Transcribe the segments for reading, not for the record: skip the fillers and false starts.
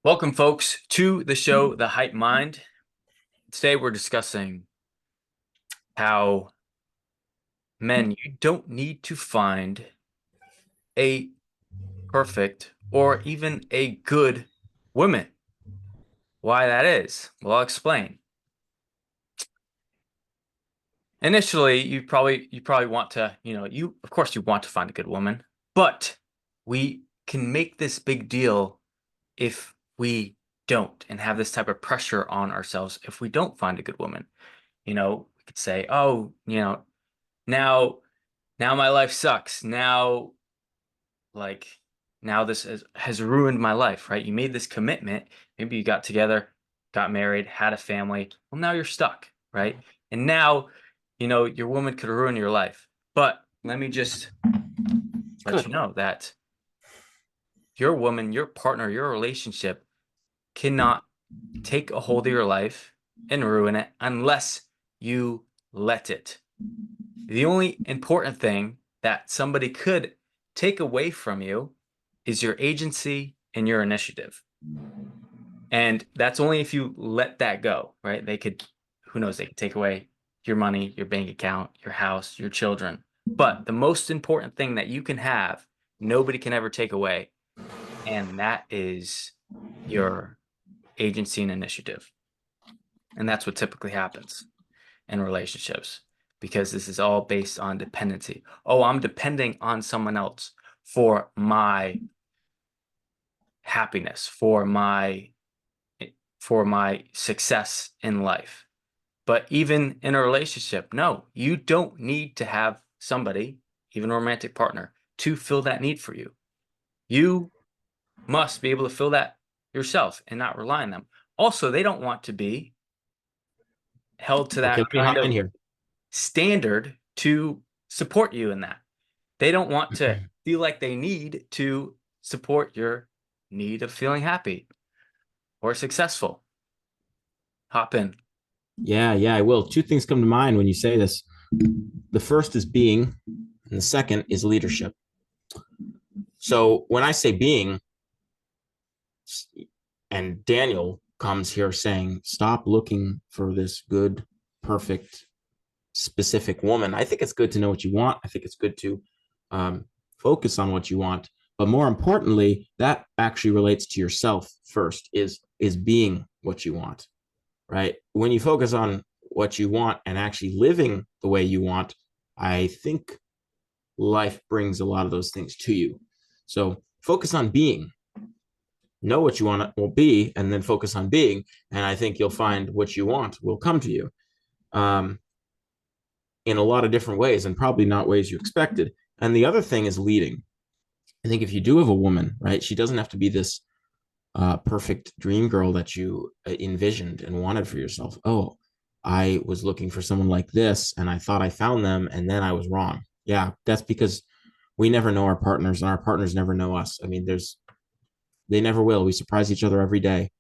Welcome, folks, to the show, The Hype Mind. Today, we're discussing how you don't need to find a perfect or even a good woman. Why that is? Well, I'll explain. Initially, you probably want to, of course you want to find a good woman, but we can make this big deal if we don't and have this type of pressure on ourselves if we don't find a good woman. We could say, oh, now now my life sucks. Like now this has ruined my life, right? You made this commitment. Maybe you got together, got married, had a family. Well, now you're stuck, right? And now, your woman could ruin your life. But let me just let Good. you know that your woman, your partner, your relationship cannot take a hold of your life and ruin it unless you let it. The only important thing that somebody could take away from you is your agency and your initiative. And that's only if you let that go, right? Who knows, they could take away your money, your bank account, your house, your children. But the most important thing that you can have, nobody can ever take away, and that is your agency and initiative. And that's what typically happens in relationships because this is all based on dependency. Oh, I'm depending on someone else for my happiness, for my success in life. But even in a relationship, no, you don't need to have somebody, even a romantic partner, to fill that need for you. You must be able to fill that yourself and not rely on them. Also, they don't want to be held to Okay, that let me kind hop in of here. standard to support you in that. They don't want to feel like they need to support your need of feeling happy or successful. Hop in. Yeah, I will. Two things come to mind when you say this. The first is being, and the second is leadership. So when I say being, and Daniel comes here saying, stop looking for this good, perfect, specific woman. I think it's good to know what you want. I think it's good to focus on what you want. But more importantly, that actually relates to yourself first, is being what you want, right? When you focus on what you want and actually living the way you want, I think life brings a lot of those things to you. So focus on being, know what you want will be, and then focus on being. And I think you'll find what you want will come to you um, in a lot of different ways and probably not ways you expected. And the other thing is leading. I think if you do have a woman, right, she doesn't have to be this perfect dream girl that you envisioned and wanted for yourself. Oh, I was looking for someone like this and I thought I found them and then I was wrong. Yeah, that's because we never know our partners and our partners never know us. I mean, they never will. We surprise each other every day.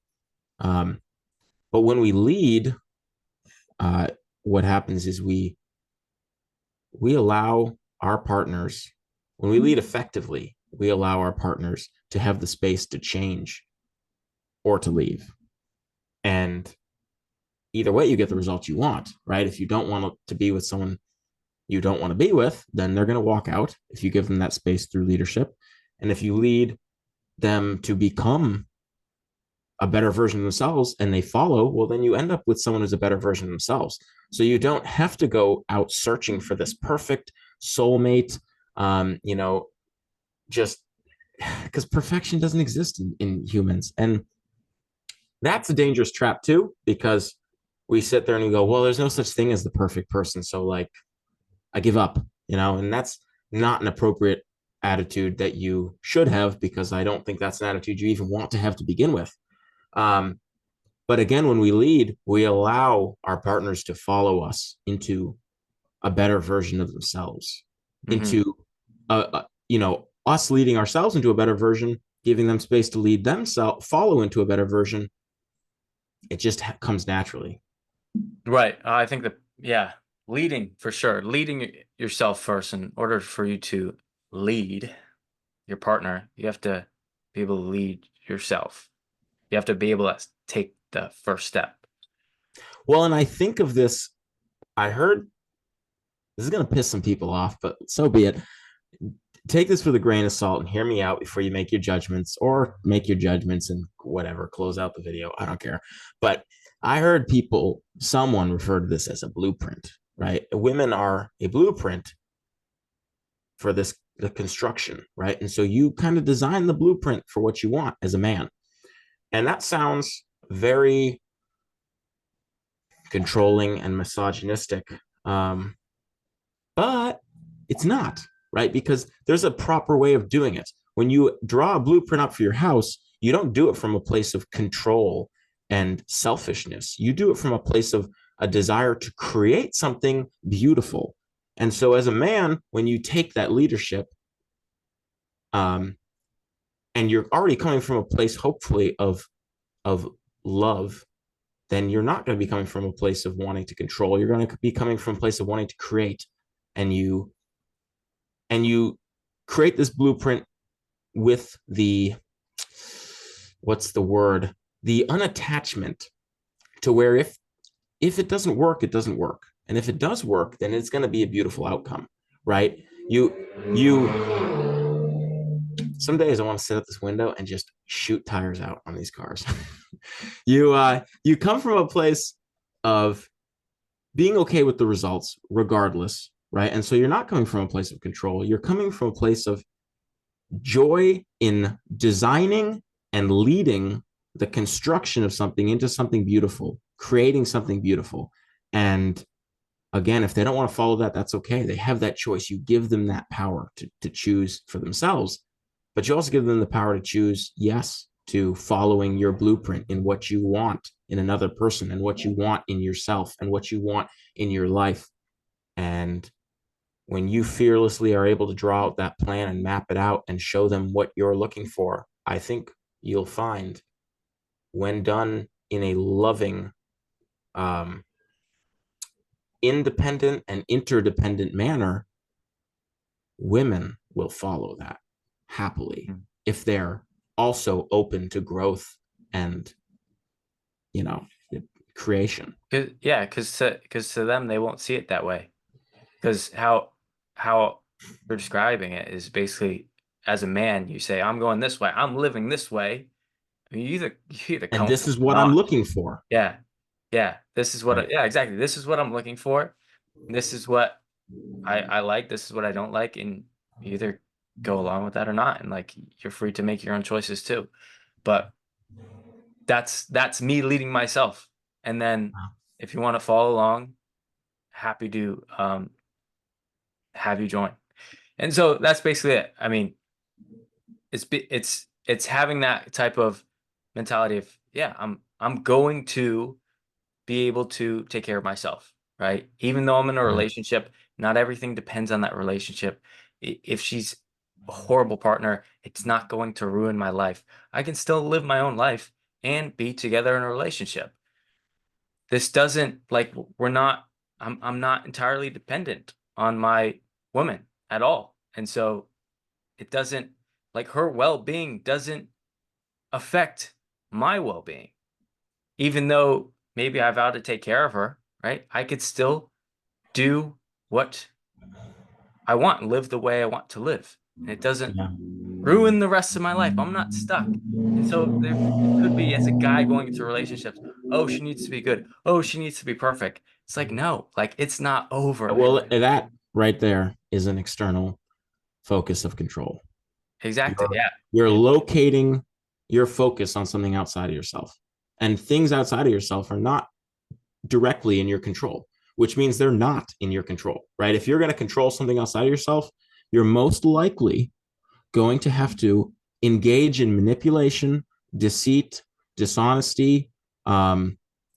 Um, but when we lead, uh, what happens is we allow our partners, when we lead effectively, we allow our partners to have the space to change or to leave. And either way, you get the result you want, right? If you don't want to be with someone you don't want to be with, then they're going to walk out if you give them that space through leadership. And if you lead them to become a better version of themselves and they follow, well, then you end up with someone who's a better version of themselves. So you don't have to go out searching for this perfect soulmate, just because perfection doesn't exist in humans. And that's a dangerous trap too, because we sit there and we go, well, there's no such thing as the perfect person. So like, I give up, and that's not an appropriate attitude that you should have, because I don't think that's an attitude you even want to have to begin with. Um, but again, when we lead, we allow our partners to follow us into a better version of themselves, Mm-hmm. into us leading ourselves into a better version, giving them space to lead themselves, follow into a better version. It just comes naturally. Right. I think that, yeah, leading for sure. Leading yourself first in order for you to lead your partner, you have to be able to lead yourself. You have to be able to take the first step. Well, and I think of this, I heard this is going to piss some people off, but so be it. Take this with a grain of salt and hear me out before you make your judgments, or make your judgments and whatever, close out the video. I don't care. But I heard someone refer to this as a blueprint, right? Women are a blueprint for the construction, right? And so you kind of design the blueprint for what you want as a man. And that sounds very controlling and misogynistic. But it's not, right? Because there's a proper way of doing it. When you draw a blueprint up for your house, you don't do it from a place of control and selfishness. You do it from a place of a desire to create something beautiful. And so as a man, when you take that leadership, and you're already coming from a place, hopefully, of love, then you're not going to be coming from a place of wanting to control. You're going to be coming from a place of wanting to create. And you create this blueprint with the, what's the word? The unattachment to where if it doesn't work, it doesn't work. And if it does work, then it's going to be a beautiful outcome, right? Some days I want to sit at this window and just shoot tires out on these cars. You come from a place of being okay with the results regardless, right? And so you're not coming from a place of control. You're coming from a place of joy in designing and leading the construction of something into something beautiful, creating something beautiful. And again, if they don't want to follow that, that's okay. They have that choice. You give them that power to choose for themselves, but you also give them the power to choose yes to following your blueprint in what you want in another person, and what you want in yourself, and what you want in your life. And when you fearlessly are able to draw out that plan and map it out and show them what you're looking for, I think you'll find, when done in a loving, independent and interdependent manner, women will follow that happily if they're also open to growth and, creation. Because to them, they won't see it that way. Because how you're describing it is basically, as a man, you say, I'm going this way, I'm living this way. I mean, you either come And this is or what not. I'm looking for. Yeah. This is what Right. yeah, exactly. This is what I'm looking for. This is what I like. This is what I don't like. And you either go along with that or not. And like, you're free to make your own choices too. But that's me leading myself. And then if you want to follow along, happy to have you join. And so that's basically it. I mean, it's having that type of mentality of, yeah, I'm going to be able to take care of myself, right? Even though I'm in a relationship, not everything depends on that relationship. If she's a horrible partner, it's not going to ruin my life. I can still live my own life and be together in a relationship. This doesn't, like, I'm not entirely dependent on my woman at all. And so it doesn't, like, her well-being doesn't affect my well-being. Even though maybe I vowed to take care of her, right? I could still do what I want and live the way I want to live. And it doesn't ruin the rest of my life. I'm not stuck. And so it could be, as a guy going into relationships, oh, she needs to be good. Oh, she needs to be perfect. It's like, no, like, it's not over. Well, that right there is an external focus of control. Exactly. You're, Yeah. you're locating your focus on something outside of yourself. And things outside of yourself are not directly in your control, which means they're not in your control, right? If you're going to control something outside of yourself, you're most likely going to have to engage in manipulation, deceit, dishonesty,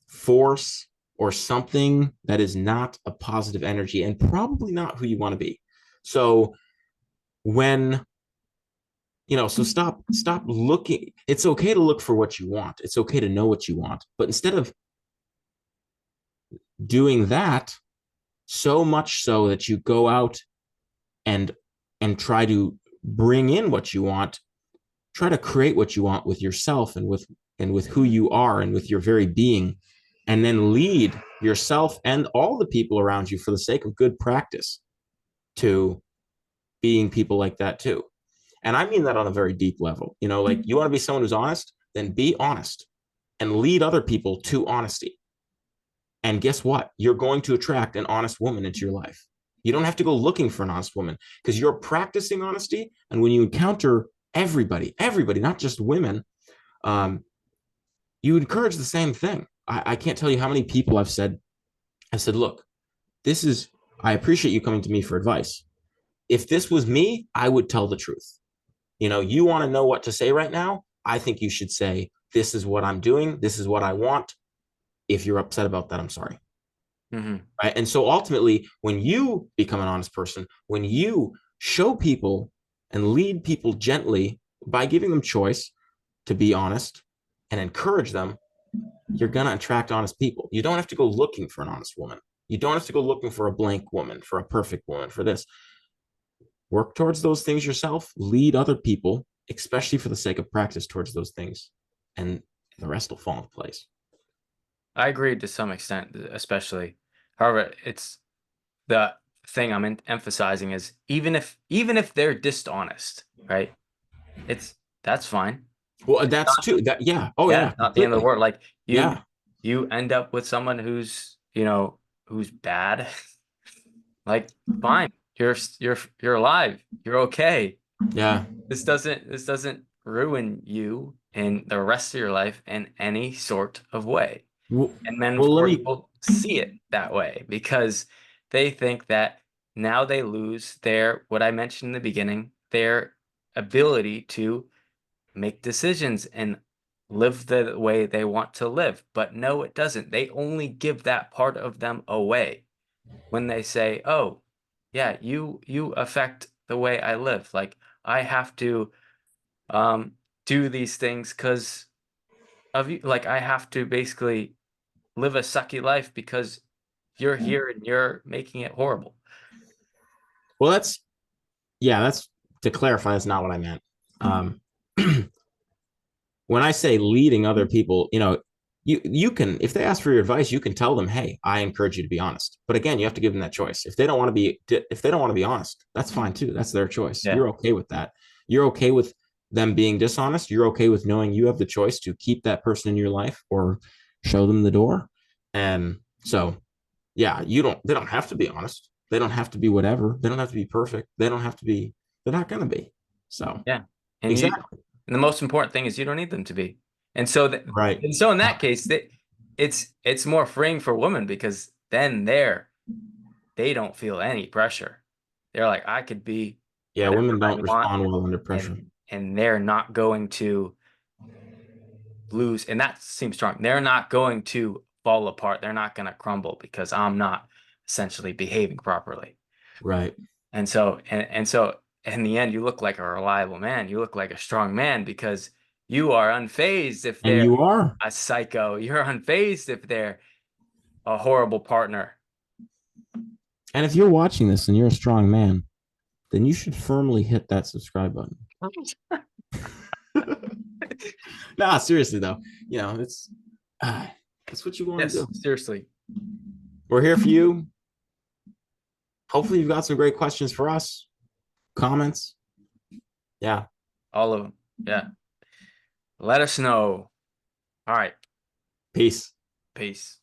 force, or something that is not a positive energy and probably not who you want to be. So when so stop looking. It's okay to look for what you want. It's okay to know what you want. But instead of doing that, so much so that you go out and try to bring in what you want, try to create what you want with yourself and with who you are and with your very being, and then lead yourself and all the people around you for the sake of good practice to being people like that too. And I mean that on a very deep level. You know, like, you want to be someone who's honest, then be honest and lead other people to honesty. And guess what? You're going to attract an honest woman into your life. You don't have to go looking for an honest woman because you're practicing honesty. And when you encounter everybody, not just women, you encourage the same thing. I can't tell you how many people I said, look, I appreciate you coming to me for advice. If this was me, I would tell the truth. You know, you want to know what to say right now? I think you should say, this is what I'm doing. This is what I want. If you're upset about that, I'm sorry. Mm-hmm. Right. And so ultimately, when you become an honest person, when you show people and lead people gently by giving them choice to be honest and encourage them, you're going to attract honest people. You don't have to go looking for an honest woman. You don't have to go looking for a blank woman, for a perfect woman, for this. Work towards those things yourself, lead other people, especially for the sake of practice towards those things, and the rest will fall into place. I agree to some extent, especially. However, it's the thing I'm emphasizing is even if they're dishonest, right? That's fine. Well, that's too that yeah. Oh Yeah, yeah, it's not the end of the completely. world. Like Yeah. you end up with someone who's bad. Like, fine. You're alive. You're okay. Yeah. This doesn't ruin you in the rest of your life in any sort of way. Well, And men, of well, let course, me will see it that way because they think that now they lose what I mentioned in the beginning, their ability to make decisions and live the way they want to live. But no, it doesn't. They only give that part of them away when they say, "Oh, yeah, you affect the way I live. Like I have to um do these things because of you. Like I have to basically live a sucky life because you're here and you're making it horrible." well, that's to clarify, that's not what I meant. Um, when I say leading other people, you know, you can, if they ask for your advice, you can tell them, hey, I encourage you to be honest. But again, you have to give them that choice. If they don't want to be honest, that's fine too. That's their choice. Yeah. You're okay with that. You're okay with them being dishonest. You're okay with knowing you have the choice to keep that person in your life or show them the door. And so, yeah, they don't have to be honest. They don't have to be whatever. They don't have to be perfect. They're not going to be. So, Yeah. And exactly. and the most important thing is you don't need them to be. And so Right. in that case, it's more freeing for women because then they don't feel any pressure. They're like, I could be Yeah, whatever women I don't want, respond well under pressure. and they're not going to lose. And that seems strong. They're not going to fall apart. They're not going to crumble because I'm not essentially behaving properly. Right. And so in the end, you look like a reliable man. You look like a strong man because you are unfazed if And they're you are. a psycho. You're unfazed if they're a horrible partner. And if you're watching this and you're a strong man, then you should firmly hit that subscribe button. Nah, seriously though, you know, it's what you want to Yes, do. seriously. We're here for you. Hopefully you've got some great questions for us, comments. Yeah. All of them. Yeah. Let us know. All right. Peace. Peace.